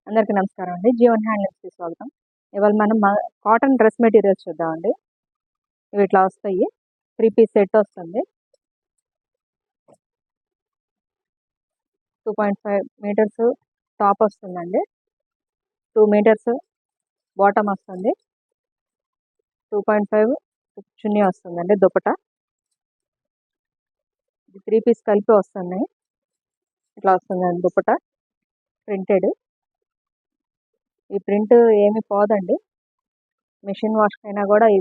అందరికీ నమస్కారం అండి. జీవన్ హ్యాండ్లూమ్స్‌కి స్వాగతం. ఇవాళ మనం కాటన్ డ్రెస్ మెటీరియల్స్ చూద్దామండి. ఇవి ఇట్లా వస్తాయి. 3 పీస్ సెట్ వస్తుంది. 2.5 మీటర్స్ టాప్ వస్తుందండి. 2 మీటర్స్ బాటమ్ వస్తుంది. 2.5 చున్నీ వస్తుందండి దుపట్టా. ఇది 3 పీస్ కలిపి వస్తున్నాయి. ఇట్లా వస్తుందండి దుపట్టా ప్రింటెడ్. ఈ ప్రింట్ ఏమి పోదండి. మిషన్ వాష్ అయినా కూడా ఈ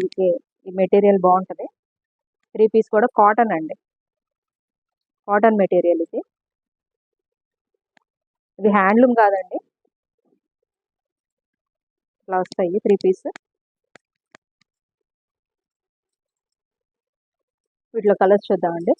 మెటీరియల్ బాగుంటుంది. 3 పీస్ కూడా కాటన్ అండి. కాటన్ మెటీరియల్ ఇది. ఇది హ్యాండ్లూమ్ కాదండి. ఇట్లా వస్తాయి 3 పీస్. వీటిలో కలర్స్ చూద్దామండి.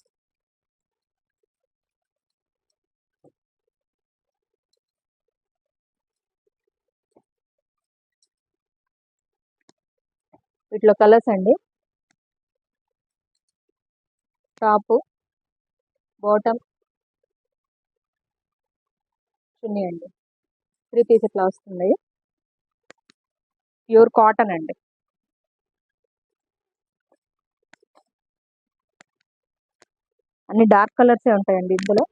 వీటిలో కలర్స్ అండి. టాప్, బాటమ్, చున్నీ అండి. 3 పీస్ ఇట్లా వస్తుంది. ప్యూర్ కాటన్ అండి. అన్ని డార్క్ కలర్సే ఉంటాయండి ఇందులో.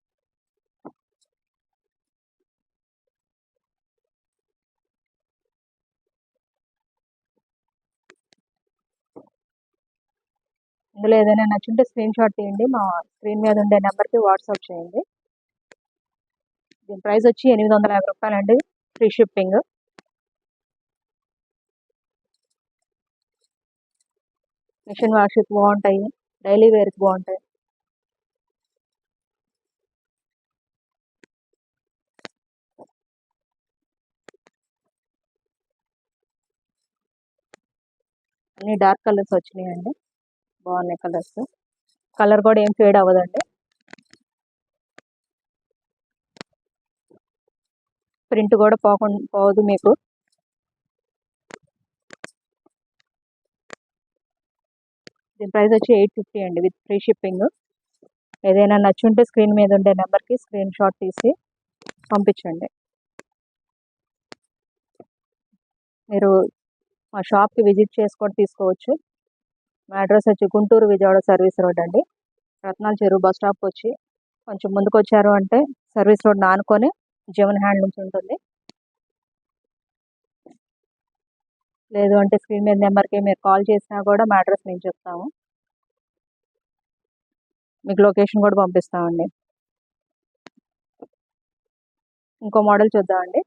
ఇందులో ఏదైనా నచ్చుంటే స్క్రీన్ షాట్ తీయండి. మా స్క్రీన్ మీద ఉండే నెంబర్కి వాట్సాప్ చేయండి. దీని ప్రైస్ వచ్చి 850 రూపాయలండి. Free shipping. మిషన్ వాష్కి బాగుంటాయి. డైలీ వేర్కి బాగుంటాయి. అన్ని డార్క్ కలర్స్ వచ్చినాయండి. బాగున్నాయి కలర్స్. కలర్ కూడా ఏం ఫేడ్ అవ్వదండి. ప్రింట్ కూడా పోదు మీకు. దీని ప్రైస్ వచ్చి 850 అండి విత్ ఫ్రీ షిప్పింగ్. ఏదైనా నచ్చుంటే స్క్రీన్ మీద ఉండే నెంబర్కి స్క్రీన్ షాట్ తీసి పంపించండి. మీరు మా షాప్కి విజిట్ చేసుకొని తీసుకోవచ్చు. మా అడ్రస్ వచ్చి గుంటూరు విజయవాడ సర్వీస్ రోడ్ అండి. రత్నాల చెరువు బస్ స్టాప్ వచ్చి కొంచెం ముందుకు వచ్చారు అంటే సర్వీస్ రోడ్ ఆనుకొని జీవన్ హ్యాండ్లూమ్స్ ఉంటుంది. లేదు అంటే స్క్రీన్ మీద నెంబర్కి మీరు కాల్ చేసినా కూడా మా అడ్రస్ నేను చెప్తాము. మీకు లొకేషన్ కూడా పంపిస్తామండి. ఇంకో మోడల్ చూద్దామండి.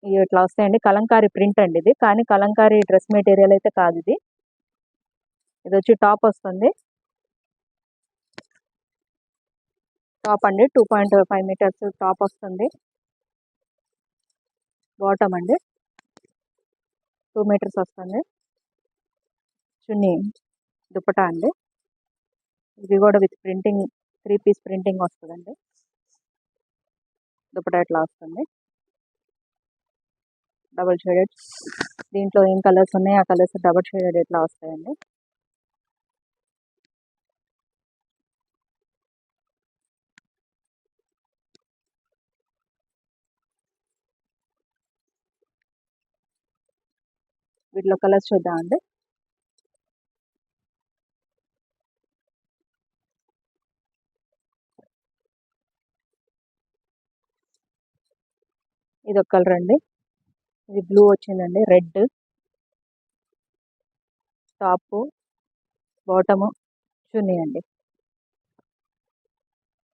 ఇవి ఇట్లా వస్తాయండి. కలంకారీ ప్రింట్ అండి ఇది. కానీ కలంకారీ డ్రెస్ మెటీరియల్ అయితే కాదు ఇది. ఇది వచ్చి టాప్ వస్తుంది. టాప్ అండి 2.5 మీటర్స్ టాప్ వస్తుంది. బాటమ్ అండి 2 మీటర్స్ వస్తుంది. చున్నీ దుపట్టా అండి. ఇది కూడా విత్ ప్రింటింగ్ 3 పీస్ ప్రింటింగ్ వస్తుందండి. దుపట్టా ఇట్లా వస్తుంది. Double shaded. దీంట్లో ఏం కలర్స్ ఉన్నాయి ఆ కలర్స్ డబుల్ షేడెడ్ ఇట్లా వస్తాయండి. వీటిలో కలర్స్ చూద్దామండి. ఇది ఒక కలర్ అండి. ఇది బ్లూ వచ్చిందండి. రెడ్ టాప్, బాటము, చున్నీ అండి.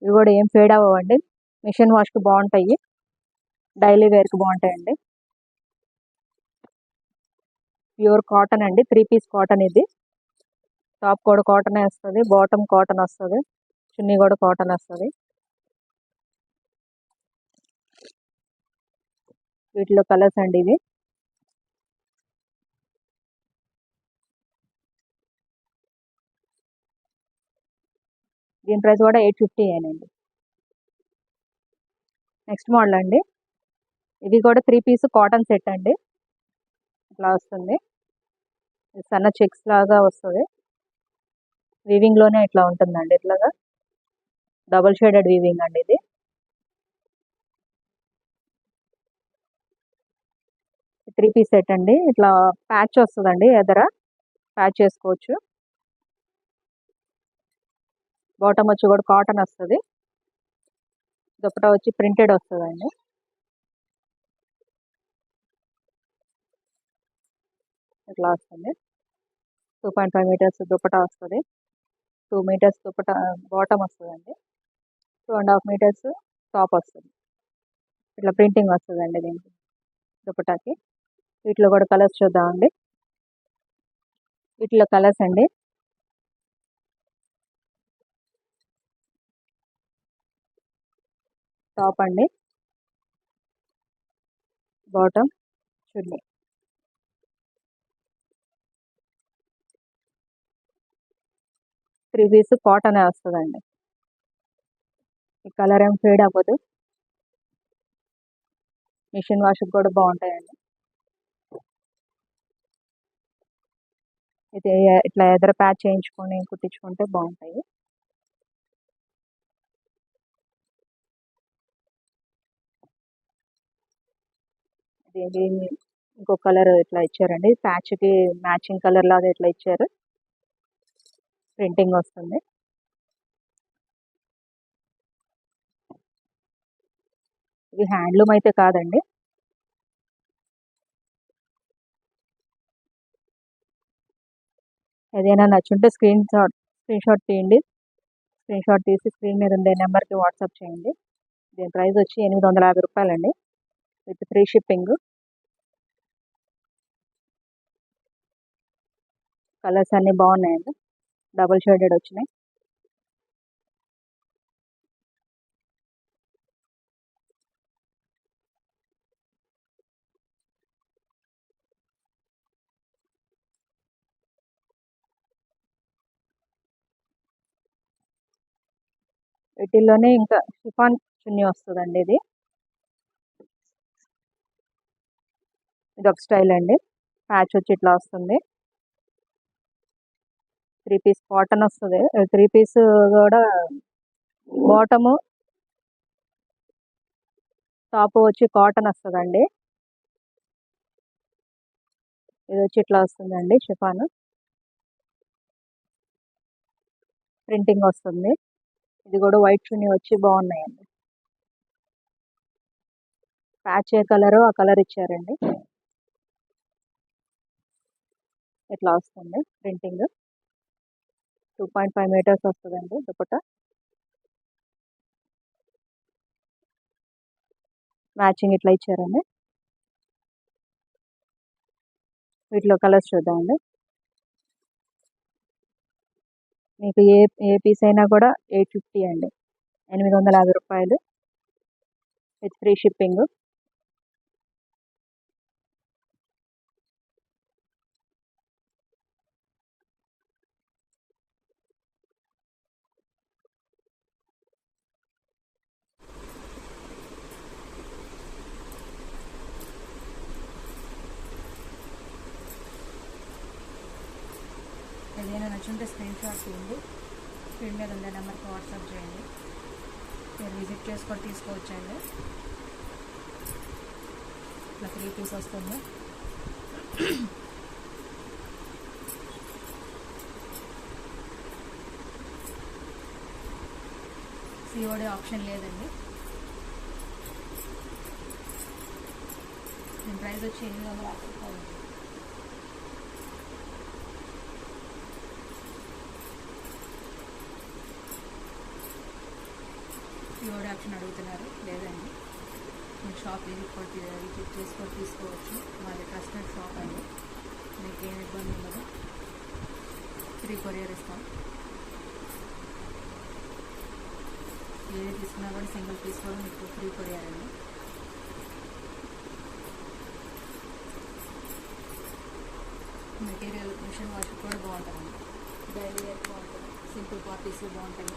ఇవి కూడా ఏం ఫేడ్ అవ్వండి. మిషన్ వాష్కి బాగుంటాయి. డైలీ వేర్కి బాగుంటాయండి. ప్యూర్ కాటన్ అండి. 3 పీస్ కాటన్ ఇది. టాప్ కూడా కాటనే వస్తుంది. బాటమ్ కాటన్ వస్తుంది. చున్నీ కూడా కాటన్ వస్తుంది. వీటిలో కలర్స్ అండి ఇవి. దీని ప్రైస్ కూడా 850 అండి. నెక్స్ట్ మోడల్ అండి. ఇది కూడా 3 పీస్ కాటన్ సెట్ అండి. ఇట్లా వస్తుంది. సన్న చెక్స్ లాగా వస్తుంది. వీవింగ్ లోనే ఇట్లా ఉంటుందండి. ఇట్లాగా డబుల్ షేడెడ్ వీవింగ్ అండి ఇది. 3 పీస్ సెట్ అండి. ఇట్లా ప్యాచ్ వస్తదండి. ఎదర ప్యాచ్ చేసుకోవచ్చు. బాటమ్ వచ్చి కూడా కాటన్ వస్తది. దుపట్టా వచ్చి ప్రింటెడ్ వస్తదండి. ఇట్లా వస్తుంది. 2.5 మీటర్స్ దుపట్టా వస్తది. 2 మీటర్స్ దుపట్టా బాటమ్ వస్తదండి. 2.5 మీటర్స్ టాప్ వస్తది. ఇట్లా ప్రింటింగ్ వస్తదండి దీనికి దుపట్టాకి. వీటిలో కూడా కలర్స్ చూద్దామండి. వీటిలో కలర్స్ అండి. టాప్ అండి, బాటమ్, చున్నీ. 3 పీస్ కాటనే వస్తదండి. ఈ కలర్ ఏం ఫేడ్ అవ్వదు. మిషన్ వాష్ కూడా బాగుంటాయండి. ఇది ఇట్లా ఎదర ప్యాచ్ చేయించుకొని కుట్టించుకుంటే బాగుంటాయి. ఇది ఇంకో కలర్ ఇట్లా ఇచ్చారండి. ప్యాచ్ కి మ్యాచింగ్ కలర్ లాగా ఇట్లా ఇచ్చారు. ప్రింటింగ్ వస్తుంది. ఇది హ్యాండ్లూమ్ అయితే కాదండి. ఏదైనా నచ్చుంటే స్క్రీన్ షాట్ తీయండి. స్క్రీన్ షాట్ తీసి స్క్రీన్ మీద ఉండే నెంబర్కి వాట్సాప్ చేయండి. దీని ప్రైస్ వచ్చి 850 రూపాయలండి, విత్ ఫ్రీ షిప్పింగ్. కలర్స్ అన్నీ బాగున్నాయండి. డబుల్ షేడెడ్ వచ్చినాయి. వీటిల్లోనే ఇంకా షిఫాన్ చున్నీ వస్తుందండి. ఇది ఒక స్టైల్ అండి. ప్యాచ్ వచ్చి ఇట్లా వస్తుంది. 3 పీస్ కాటన్ వస్తుంది. 3 పీస్ కూడా బాటము టాప్ వచ్చి కాటన్ వస్తుందండి. ఇది వచ్చి ఇట్లా వస్తుందండి. షిఫాన్ ప్రింటింగ్ వస్తుంది. ఇది కూడా వైట్ చున్నీ వచ్చి బాగున్నాయండి. ప్యాచ్ ఏ కలర్ ఆ కలర్ ఇచ్చారండి. ఇట్లా వస్తుంది ప్రింటింగ్. 2.5 మీటర్స్ వస్తుందండి దుపట్టా. మ్యాచింగ్ ఇట్లా ఇచ్చారండి. వీటిలో కలర్స్ చూద్దామండి. మీకు ఏ పీస్ అయినా కూడా 850 అండి, 850 రూపాయలు, విత్ ఫ్రీ షిప్పింగ్. ఏదైనా నచ్చుంటే స్క్రీన్ షాట్ తీయండి. స్క్రీన్ మీద ఉండే నెంబర్కి వాట్సాప్ చేయండి. మీరు విజిట్ చేసుకొని తీసుకోవచ్చండి. ఇట్లా 3 పీస్ వస్తుంది. సిఓడి ఆప్షన్ లేదండి. దీని ప్రైస్ వచ్చి 850 రూపాయలు. సిఓడి ఆప్షన్ అడుగుతున్నారు, లేదండి. మీరు షాప్ విజిట్ చేసుకొని తీసుకోవచ్చు. మాది ట్రస్టెడ్ షాప్ అండి. మీకు ఏమి ఇబ్బంది ఉండదు. ఫ్రీ కొరియర్ ఇస్తాం. ఏది తీసుకున్నా కూడా సింగిల్ పీస్ కూడా మీకు ఫ్రీ కొరియర్ అండి. మెటీరియల్ మిషన్ వాష్ కూడా బాగుంటుందండి. డైలీ వేర్ బాగుంటుంది. సింపుల్ పార్టీస్ బాగుంటాయి.